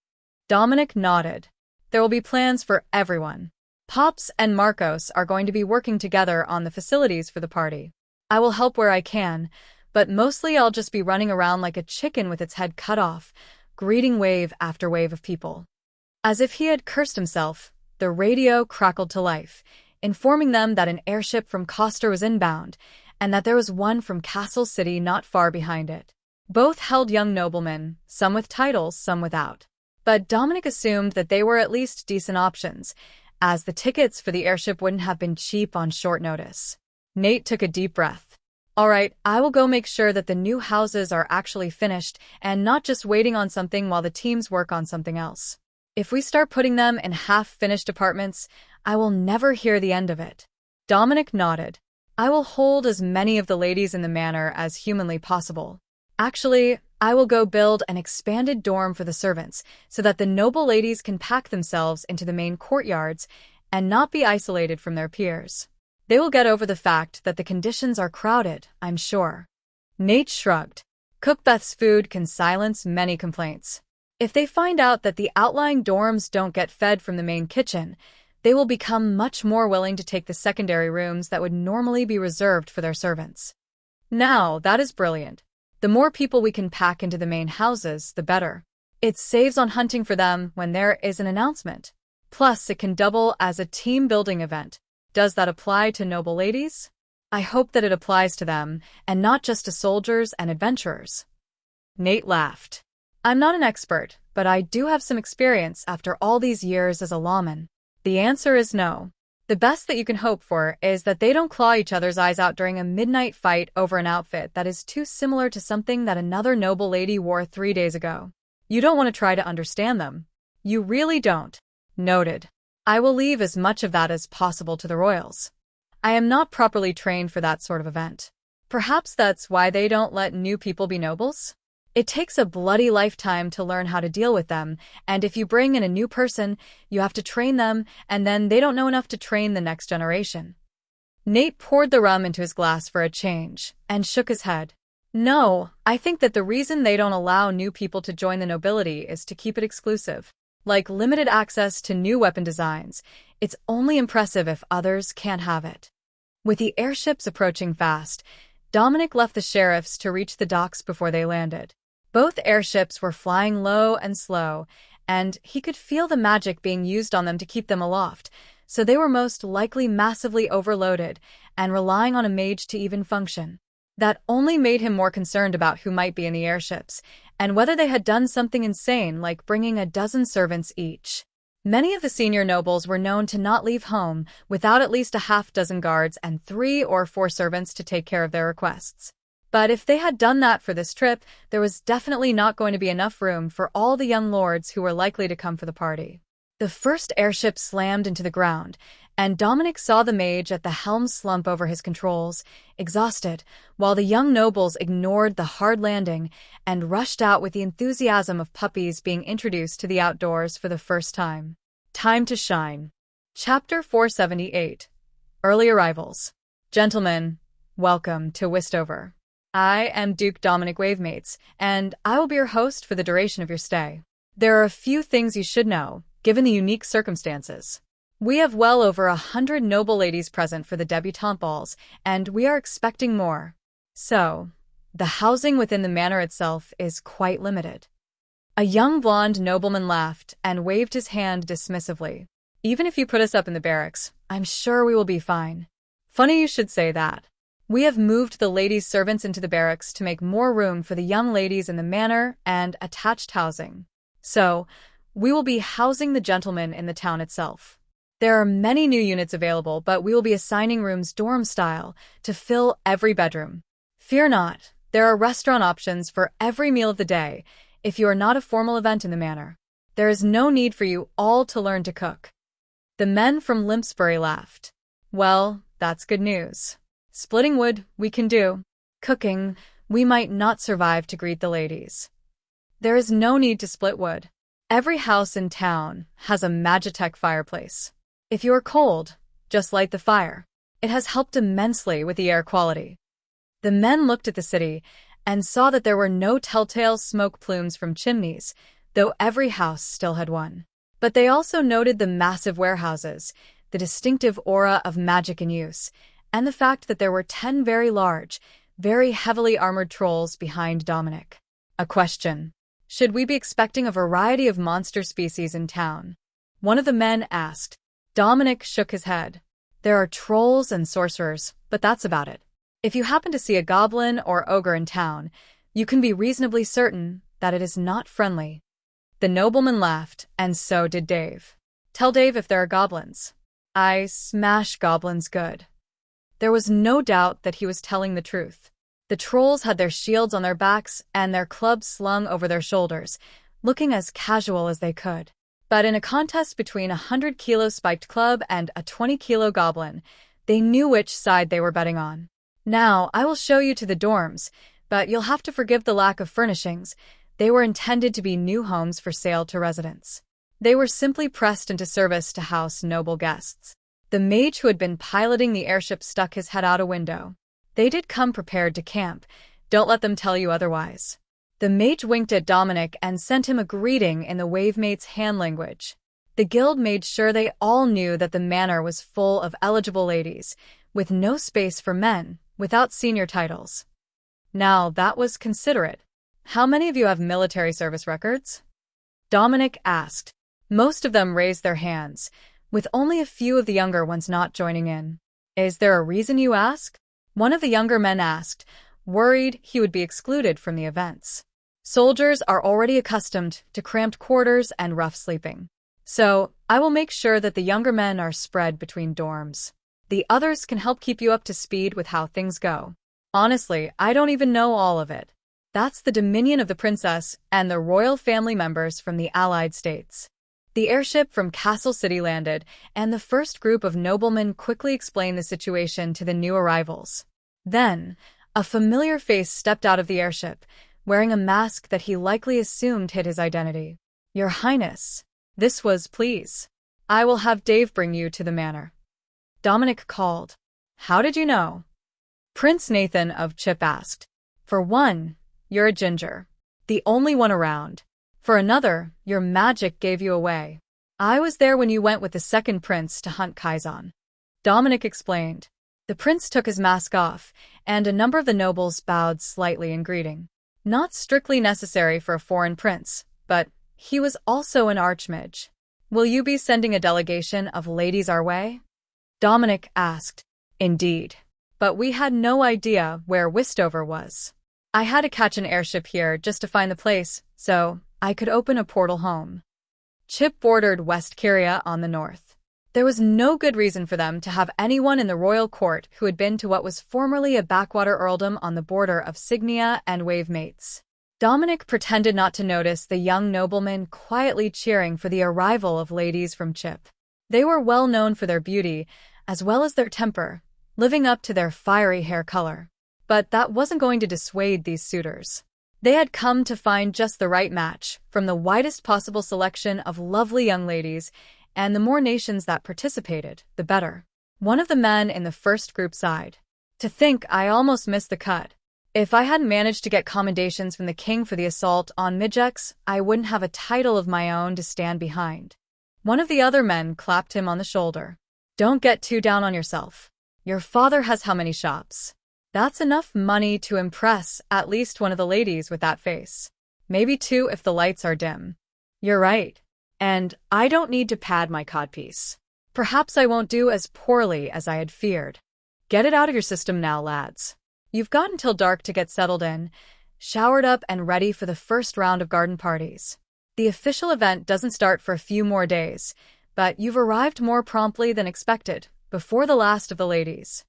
Dominic nodded. "There will be plans for everyone. Pops and Marcos are going to be working together on the facilities for the party. I will help where I can, but mostly I'll just be running around like a chicken with its head cut off, greeting wave after wave of people." As if he had cursed himself, the radio crackled to life, informing them that an airship from Coster was inbound, and that there was one from Castle City not far behind it. Both held young noblemen, some with titles, some without. But Dominic assumed that they were at least decent options, as the tickets for the airship wouldn't have been cheap on short notice. Nate took a deep breath. "All right, I will go make sure that the new houses are actually finished and not just waiting on something while the teams work on something else. If we start putting them in half-finished apartments, I will never hear the end of it." Dominic nodded. "I will hold as many of the ladies in the manor as humanly possible. Actually, I will go build an expanded dorm for the servants so that the noble ladies can pack themselves into the main courtyards and not be isolated from their peers. They will get over the fact that the conditions are crowded, I'm sure." Nate shrugged. Cookbeth's food can silence many complaints. If they find out that the outlying dorms don't get fed from the main kitchen, they will become much more willing to take the secondary rooms that would normally be reserved for their servants. Now, that is brilliant. The more people we can pack into the main houses, the better. It saves on hunting for them when there is an announcement. Plus, it can double as a team-building event. Does that apply to noble ladies? I hope that it applies to them, and not just to soldiers and adventurers. Nate laughed. "I'm not an expert, but I do have some experience after all these years as a lawman. The answer is no. The best that you can hope for is that they don't claw each other's eyes out during a midnight fight over an outfit that is too similar to something that another noble lady wore 3 days ago. You don't want to try to understand them. You really don't." Noted. "I will leave as much of that as possible to the royals. I am not properly trained for that sort of event. Perhaps that's why they don't let new people be nobles? It takes a bloody lifetime to learn how to deal with them, and if you bring in a new person, you have to train them, and then they don't know enough to train the next generation." Nate poured the rum into his glass for a change, and shook his head. "No, I think that the reason they don't allow new people to join the nobility is to keep it exclusive. Like limited access to new weapon designs, it's only impressive if others can't have it." With the airships approaching fast, Dominic left the sheriffs to reach the docks before they landed. Both airships were flying low and slow, and he could feel the magic being used on them to keep them aloft, so they were most likely massively overloaded and relying on a mage to even function. That only made him more concerned about who might be in the airships, and whether they had done something insane like bringing a dozen servants each. Many of the senior nobles were known to not leave home without at least a half-dozen guards and 3 or 4 servants to take care of their requests. But if they had done that for this trip, there was definitely not going to be enough room for all the young lords who were likely to come for the party. The first airship slammed into the ground, and Dominic saw the mage at the helm slump over his controls, exhausted, while the young nobles ignored the hard landing and rushed out with the enthusiasm of puppies being introduced to the outdoors for the first time. Time to shine. Chapter 478. Early Arrivals. Gentlemen, welcome to Westover. I am Duke Dominic Wavemates, and I will be your host for the duration of your stay. There are a few things you should know, given the unique circumstances. We have well over 100 noble ladies present for the debutante balls, and we are expecting more. So, the housing within the manor itself is quite limited. A young blonde nobleman laughed and waved his hand dismissively. Even if you put us up in the barracks, I'm sure we will be fine. Funny you should say that. We have moved the ladies' servants into the barracks to make more room for the young ladies in the manor and attached housing. So, we will be housing the gentlemen in the town itself. There are many new units available, but we will be assigning rooms dorm style to fill every bedroom. Fear not, there are restaurant options for every meal of the day if you are not a formal event in the manor. There is no need for you all to learn to cook. The men from Limpsbury laughed. Well, that's good news. Splitting wood, we can do. Cooking, we might not survive to greet the ladies. There is no need to split wood. Every house in town has a Magitech fireplace. If you are cold, just light the fire. It has helped immensely with the air quality. The men looked at the city and saw that there were no telltale smoke plumes from chimneys, though every house still had one. But they also noted the massive warehouses, the distinctive aura of magic in use, and the fact that there were 10 very large, very heavily armored trolls behind Dominic. A question. Should we be expecting a variety of monster species in town? One of the men asked. Dominic shook his head. There are trolls and sorcerers, but that's about it. If you happen to see a goblin or ogre in town, you can be reasonably certain that it is not friendly. The nobleman laughed, and so did Dave. Tell Dave if there are goblins. I smash goblins good. There was no doubt that he was telling the truth. The trolls had their shields on their backs and their clubs slung over their shoulders, looking as casual as they could. But in a contest between a 100-kilo spiked club and a 20-kilo goblin, they knew which side they were betting on. Now, I will show you to the dorms, but you'll have to forgive the lack of furnishings. They were intended to be new homes for sale to residents. They were simply pressed into service to house noble guests. The mage who had been piloting the airship stuck his head out a window. They did come prepared to camp. Don't let them tell you otherwise. The mage winked at Dominic and sent him a greeting in the Wavemates' hand language. The guild made sure they all knew that the manor was full of eligible ladies, with no space for men, without senior titles. Now, that was considerate. How many of you have military service records? Dominic asked. Most of them raised their hands, with only a few of the younger ones not joining in. Is there a reason, you ask? One of the younger men asked, worried he would be excluded from the events. Soldiers are already accustomed to cramped quarters and rough sleeping. So, I will make sure that the younger men are spread between dorms. The others can help keep you up to speed with how things go. Honestly, I don't even know all of it. That's the dominion of the princess and the royal family members from the allied states. The airship from Castle City landed, and the first group of noblemen quickly explained the situation to the new arrivals. Then, a familiar face stepped out of the airship, wearing a mask that he likely assumed hid his identity. Your Highness, this was please. I will have Dave bring you to the manor. Dominic called. How did you know? Prince Nathan of Chip asked. For one, you're a ginger. The only one around. For another, your magic gave you away. I was there when you went with the second prince to hunt Kaizen. Dominic explained. The prince took his mask off, and a number of the nobles bowed slightly in greeting. Not strictly necessary for a foreign prince, but he was also an archmage. Will you be sending a delegation of ladies our way? Dominic asked. Indeed. But we had no idea where Westover was. I had to catch an airship here just to find the place, so I could open a portal home. Chip bordered West Kyria on the north. There was no good reason for them to have anyone in the royal court who had been to what was formerly a backwater earldom on the border of Signia and Wavemates. Dominic pretended not to notice the young noblemen quietly cheering for the arrival of ladies from Chip. They were well known for their beauty, as well as their temper, living up to their fiery hair color. But that wasn't going to dissuade these suitors. They had come to find just the right match from the widest possible selection of lovely young ladies, and the more nations that participated, the better. One of the men in the first group sighed. To think I almost missed the cut. If I hadn't managed to get commendations from the king for the assault on Midgex, I wouldn't have a title of my own to stand behind. One of the other men clapped him on the shoulder. Don't get too down on yourself. Your father has how many shops? That's enough money to impress at least one of the ladies with that face. Maybe two if the lights are dim. You're right. And I don't need to pad my codpiece. Perhaps I won't do as poorly as I had feared. Get it out of your system now, lads. You've got until dark to get settled in, showered up and ready for the first round of garden parties. The official event doesn't start for a few more days, but you've arrived more promptly than expected, before the last of the ladies.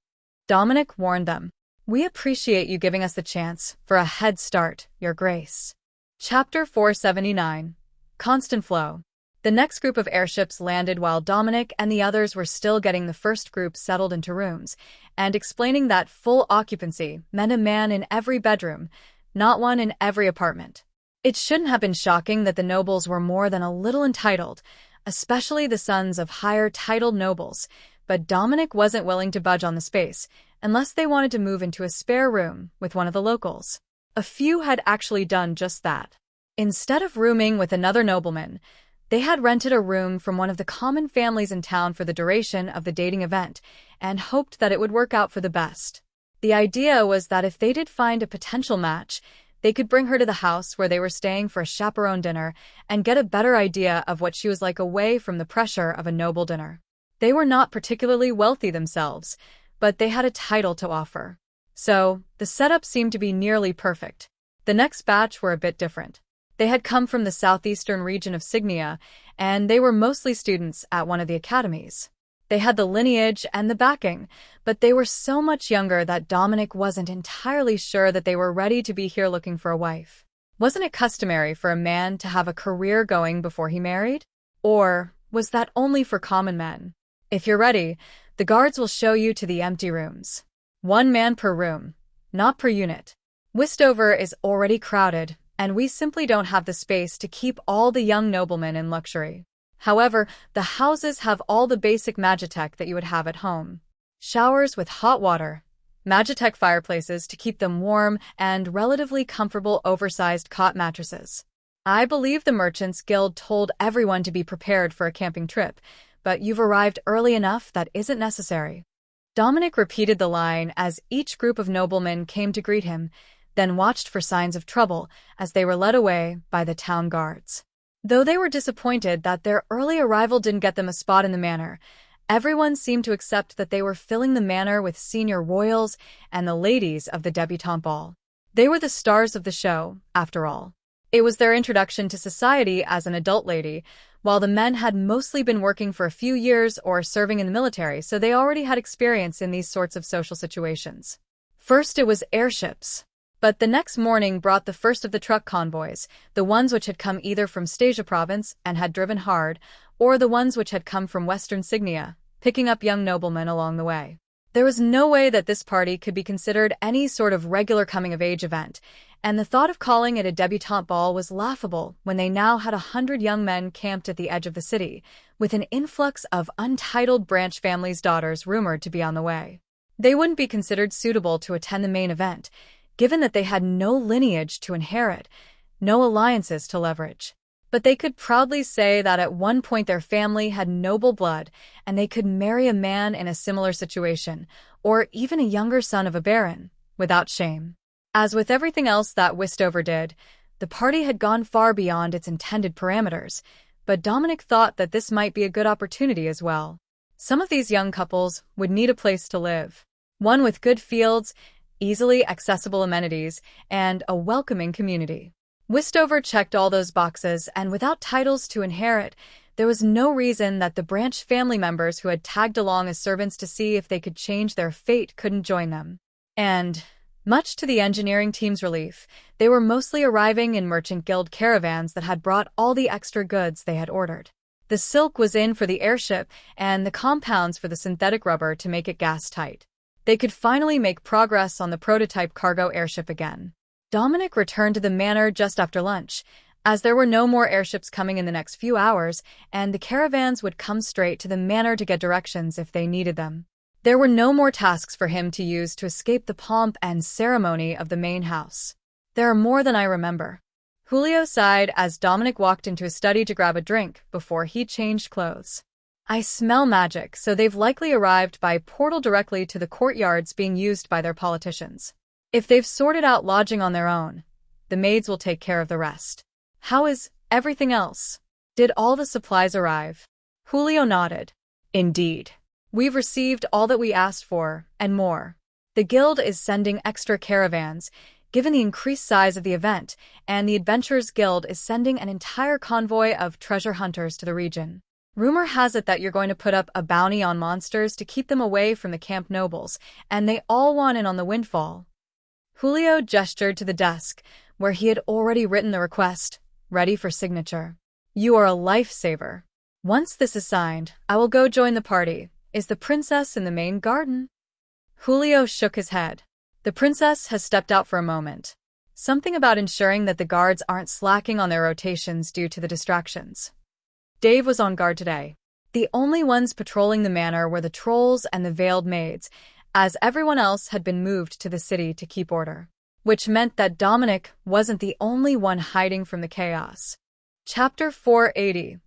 Dominic warned them. We appreciate you giving us the chance for a head start, Your Grace. Chapter 479. Constant Flow. The next group of airships landed while Dominic and the others were still getting the first group settled into rooms, and explaining that full occupancy meant a man in every bedroom, not one in every apartment. It shouldn't have been shocking that the nobles were more than a little entitled, especially the sons of higher titled nobles, but Dominic wasn't willing to budge on the space, unless they wanted to move into a spare room with one of the locals. A few had actually done just that. Instead of rooming with another nobleman, they had rented a room from one of the common families in town for the duration of the dating event, and hoped that it would work out for the best. The idea was that if they did find a potential match, they could bring her to the house where they were staying for a chaperone dinner and get a better idea of what she was like away from the pressure of a noble dinner. They were not particularly wealthy themselves, but they had a title to offer. So, the setup seemed to be nearly perfect. The next batch were a bit different. They had come from the southeastern region of Signia, and they were mostly students at one of the academies. They had the lineage and the backing, but they were so much younger that Dominic wasn't entirely sure that they were ready to be here looking for a wife. Wasn't it customary for a man to have a career going before he married? Or was that only for common men? If you're ready, the guards will show you to the empty rooms. 1 man per room, not per unit. Westover is already crowded, and we simply don't have the space to keep all the young noblemen in luxury. However, the houses have all the basic magitech that you would have at home. Showers with hot water, magitech fireplaces to keep them warm, and relatively comfortable oversized cot mattresses. I believe the Merchants Guild told everyone to be prepared for a camping trip, but you've arrived early enough that isn't necessary. Dominic repeated the line as each group of noblemen came to greet him, then watched for signs of trouble as they were led away by the town guards. Though they were disappointed that their early arrival didn't get them a spot in the manor, everyone seemed to accept that they were filling the manor with senior royals and the ladies of the debutante ball. They were the stars of the show, after all. It was their introduction to society as an adult lady, while the men had mostly been working for a few years or serving in the military, so they already had experience in these sorts of social situations. First it was airships. But the next morning brought the first of the truck convoys, the ones which had come either from Stasia province and had driven hard, or the ones which had come from western Signia, picking up young noblemen along the way. There was no way that this party could be considered any sort of regular coming-of-age event, and the thought of calling it a debutante ball was laughable when they now had 100 young men camped at the edge of the city, with an influx of untitled branch families' daughters rumored to be on the way. They wouldn't be considered suitable to attend the main event, given that they had no lineage to inherit, no alliances to leverage. But they could proudly say that at one point their family had noble blood, and they could marry a man in a similar situation, or even a younger son of a baron, without shame. As with everything else that Westover did, the party had gone far beyond its intended parameters, but Dominic thought that this might be a good opportunity as well. Some of these young couples would need a place to live. One with good fields, easily accessible amenities, and a welcoming community. Wistover checked all those boxes, and without titles to inherit, there was no reason that the Branch family members who had tagged along as servants to see if they could change their fate couldn't join them. And, much to the engineering team's relief, they were mostly arriving in Merchant Guild caravans that had brought all the extra goods they had ordered. The silk was in for the airship and the compounds for the synthetic rubber to make it gas-tight. They could finally make progress on the prototype cargo airship again. Dominic returned to the manor just after lunch, as there were no more airships coming in the next few hours, and the caravans would come straight to the manor to get directions if they needed them. There were no more tasks for him to use to escape the pomp and ceremony of the main house. There are more than I remember. Julio sighed as Dominic walked into his study to grab a drink before he changed clothes. I smell magic, so they've likely arrived by portal directly to the courtyards being used by their politicians. If they've sorted out lodging on their own, the maids will take care of the rest. How is everything else? Did all the supplies arrive? Julio nodded. Indeed. We've received all that we asked for, and more. The guild is sending extra caravans, given the increased size of the event, and the Adventurers Guild is sending an entire convoy of treasure hunters to the region. Rumor has it that you're going to put up a bounty on monsters to keep them away from the camp nobles, and they all want in on the windfall. Julio gestured to the desk, where he had already written the request, ready for signature. You are a lifesaver. Once this is signed, I will go join the party. Is the princess in the main garden? Julio shook his head. The princess has stepped out for a moment. Something about ensuring that the guards aren't slacking on their rotations due to the distractions. Dave was on guard today. The only ones patrolling the manor were the trolls and the veiled maids, as everyone else had been moved to the city to keep order. Which meant that Dominic wasn't the only one hiding from the chaos. Chapter 480.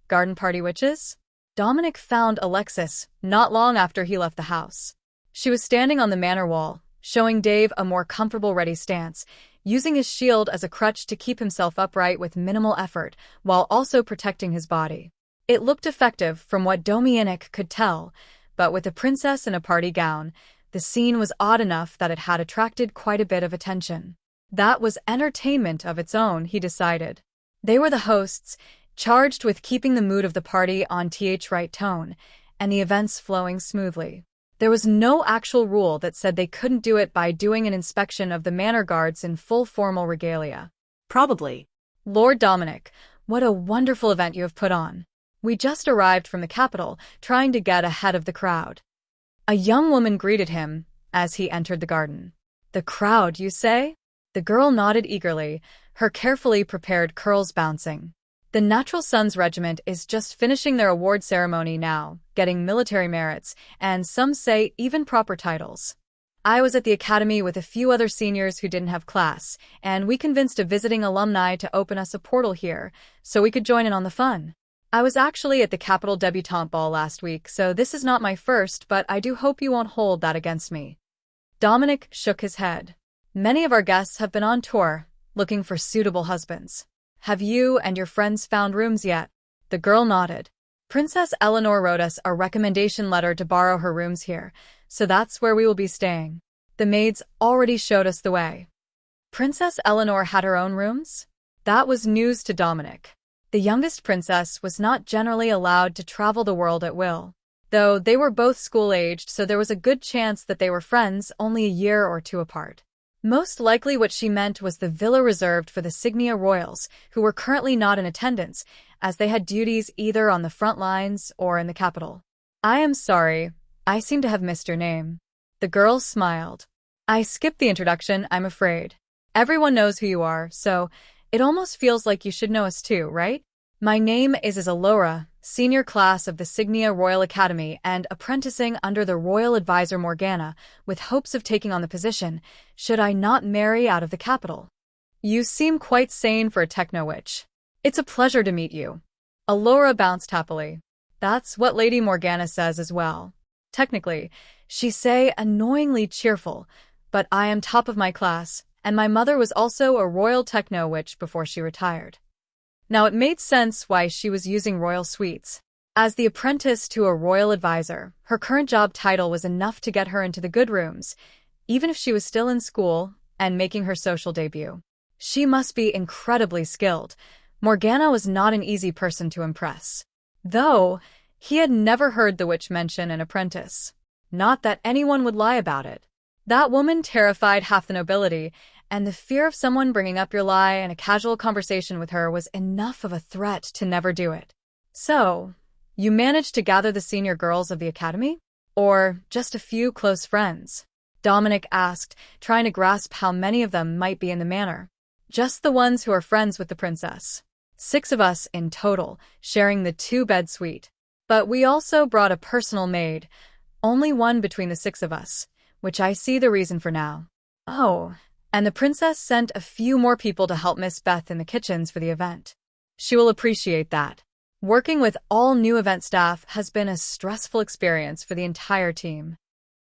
Garden Party Witches? Dominic found Alexis not long after he left the house. She was standing on the manor wall, showing Dave a more comfortable ready stance, using his shield as a crutch to keep himself upright with minimal effort, while also protecting his body. It looked effective from what Dominic could tell, but with a princess in a party gown, the scene was odd enough that it had attracted quite a bit of attention. That was entertainment of its own, he decided. They were the hosts, charged with keeping the mood of the party on right tone, and the events flowing smoothly. There was no actual rule that said they couldn't do it by doing an inspection of the manor guards in full formal regalia. Probably. Lord Dominic, what a wonderful event you have put on. We just arrived from the capital, trying to get ahead of the crowd. A young woman greeted him as he entered the garden. The crowd, you say? The girl nodded eagerly, her carefully prepared curls bouncing. The Natural Sons Regiment is just finishing their award ceremony now, getting military merits, and some say even proper titles. I was at the academy with a few other seniors who didn't have class, and we convinced a visiting alumni to open us a portal here, so we could join in on the fun. I was actually at the Capital Debutante Ball last week, so this is not my first, but I do hope you won't hold that against me. Dominic shook his head. Many of our guests have been on tour, looking for suitable husbands. Have you and your friends found rooms yet? The girl nodded. Princess Eleanor wrote us a recommendation letter to borrow her rooms here, so that's where we will be staying. The maids already showed us the way. Princess Eleanor had her own rooms? That was news to Dominic. The youngest princess was not generally allowed to travel the world at will. Though they were both school-aged, so there was a good chance that they were friends only a year or two apart. Most likely what she meant was the villa reserved for the Signia Royals, who were currently not in attendance, as they had duties either on the front lines or in the capital. I am sorry, I seem to have missed your name. The girl smiled. I skipped the introduction, I'm afraid. Everyone knows who you are, so it almost feels like you should know us too, right? My name is Isalora, senior class of the Signia Royal Academy and apprenticing under the Royal Advisor Morgana, with hopes of taking on the position, should I not marry out of the capital. You seem quite sane for a techno-witch. It's a pleasure to meet you. Alora bounced happily. That's what Lady Morgana says as well. Technically, she say annoyingly cheerful, but I am top of my class, and my mother was also a royal techno-witch before she retired. Now it made sense why she was using royal suites. As the apprentice to a royal advisor, her current job title was enough to get her into the good rooms, even if she was still in school and making her social debut. She must be incredibly skilled. Morgana was not an easy person to impress. Though, he had never heard the witch mention an apprentice. Not that anyone would lie about it. That woman terrified half the nobility, and the fear of someone bringing up your lie in a casual conversation with her was enough of a threat to never do it. So, you managed to gather the senior girls of the academy? Or just a few close friends? Dominic asked, trying to grasp how many of them might be in the manor. Just the ones who are friends with the princess. 6 of us in total, sharing the 2-bed suite. But we also brought a personal maid, only one between the 6 of us, which I see the reason for now. Oh, and the princess sent a few more people to help Miss Beth in the kitchens for the event. She will appreciate that. Working with all new event staff has been a stressful experience for the entire team.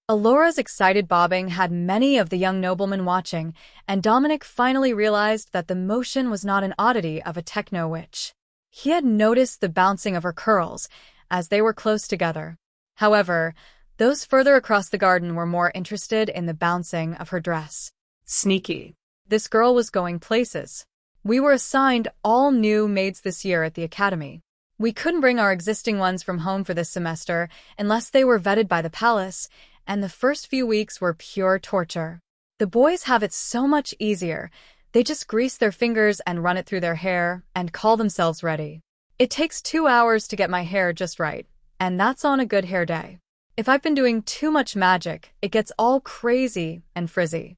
Alora's excited bobbing had many of the young noblemen watching, and Dominic finally realized that the motion was not an oddity of a techno witch. He had noticed the bouncing of her curls as they were close together. However, those further across the garden were more interested in the bouncing of her dress. Sneaky. This girl was going places. We were assigned all new maids this year at the academy. We couldn't bring our existing ones from home for this semester unless they were vetted by the palace, and the first few weeks were pure torture. The boys have it so much easier. They just grease their fingers and run it through their hair and call themselves ready. It takes 2 hours to get my hair just right, and that's on a good hair day. If I've been doing too much magic, it gets all crazy and frizzy.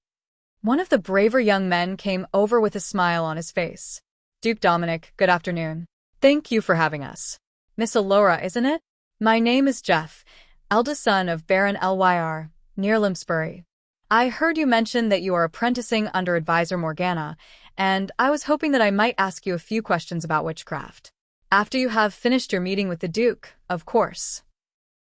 One of the braver young men came over with a smile on his face. Duke Dominic, good afternoon. Thank you for having us. Miss Alora, isn't it? My name is Jeff, eldest son of Baron Lyr, near Limsbury. I heard you mention that you are apprenticing under advisor Morgana, and I was hoping that I might ask you a few questions about witchcraft. After you have finished your meeting with the Duke, of course.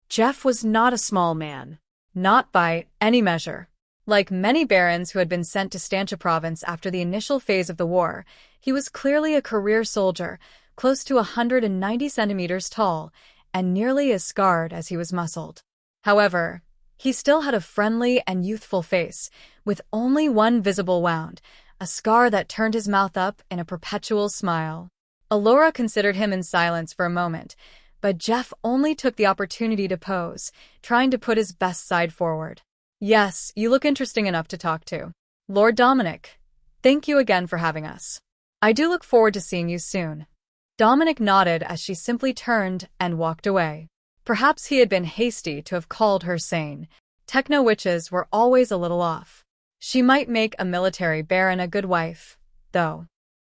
Jeff was not a small man. Not by any measure. Like many barons who had been sent to Stantia province after the initial phase of the war, he was clearly a career soldier, close to 190 centimeters tall, and nearly as scarred as he was muscled. However, he still had a friendly and youthful face, with only one visible wound, a scar that turned his mouth up in a perpetual smile. Alora considered him in silence for a moment, but Jeff only took the opportunity to pose, trying to put his best side forward. Yes, you look interesting enough to talk to. Lord Dominic, thank you again for having us. I do look forward to seeing you soon. Dominic nodded as she simply turned and walked away. Perhaps he had been hasty to have called her sane. Techno witches were always a little off. She might make a military baron a good wife, though.